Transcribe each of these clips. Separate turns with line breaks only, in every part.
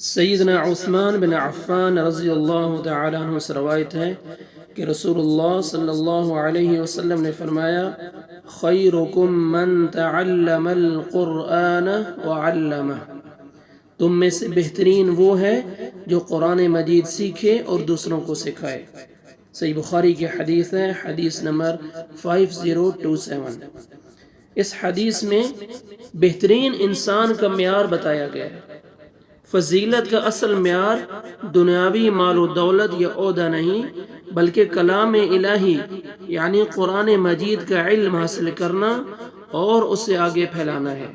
سیدنا عثمان بن عفان رضی اللہ تعالیٰ عنہ سے روایت ہے کہ رسول اللہ صلی اللہ علیہ وسلم نے فرمایا خیرکم من تعلم القرآن وعلمہ، تم میں سے بہترین وہ ہے جو قرآن مجید سیکھے اور دوسروں کو سکھائے۔ صحیح بخاری کی حدیث ہے، حدیث نمبر 5027۔ اس حدیث میں بہترین انسان کا معیار بتایا گیا ہے۔ فضیلت کا اصل معیار دنیاوی مال و دولت یا عہدہ نہیں، بلکہ کلام الہی یعنی قرآن مجید کا علم حاصل کرنا اور اسے آگے پھیلانا ہے۔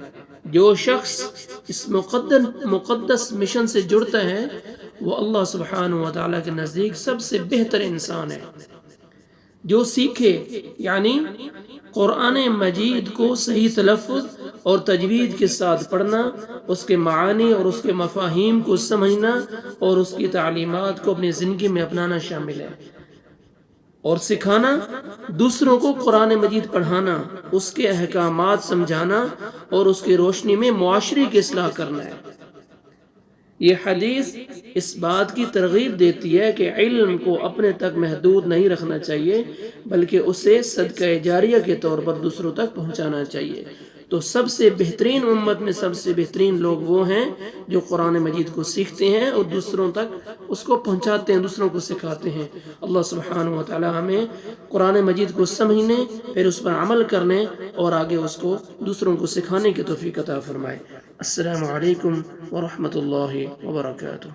جو شخص اس مقدس مشن سے جڑتا ہے وہ اللہ سبحانہ و تعالیٰ کے نزدیک سب سے بہتر انسان ہے۔ جو سیکھے یعنی قرآن مجید کو صحیح تلفظ اور تجوید کے ساتھ پڑھنا، اس کے معانی اور اس کے مفاہیم کو سمجھنا اور اس کی تعلیمات کو اپنی زندگی میں اپنانا شامل ہے، اور سکھانا، دوسروں کو قرآن مجید پڑھانا، اس کے احکامات سمجھانا اور اس کی روشنی میں معاشرے کی اصلاح کرنا ہے۔ یہ حدیث اس بات کی ترغیب دیتی ہے کہ علم کو اپنے تک محدود نہیں رکھنا چاہیے، بلکہ اسے صدقہ جاریہ کے طور پر دوسروں تک پہنچانا چاہیے۔ تو سب سے بہترین امت میں سب سے بہترین لوگ وہ ہیں جو قرآن مجید کو سیکھتے ہیں اور دوسروں تک اس کو پہنچاتے ہیں، دوسروں کو سکھاتے ہیں۔ اللہ سبحانہ و تعالی ہمیں قرآن مجید کو سمجھنے، پھر اس پر عمل کرنے اور آگے اس کو دوسروں کو سکھانے کی توفیق عطا فرمائے۔ السلام علیکم ورحمۃ اللہ وبرکاتہ۔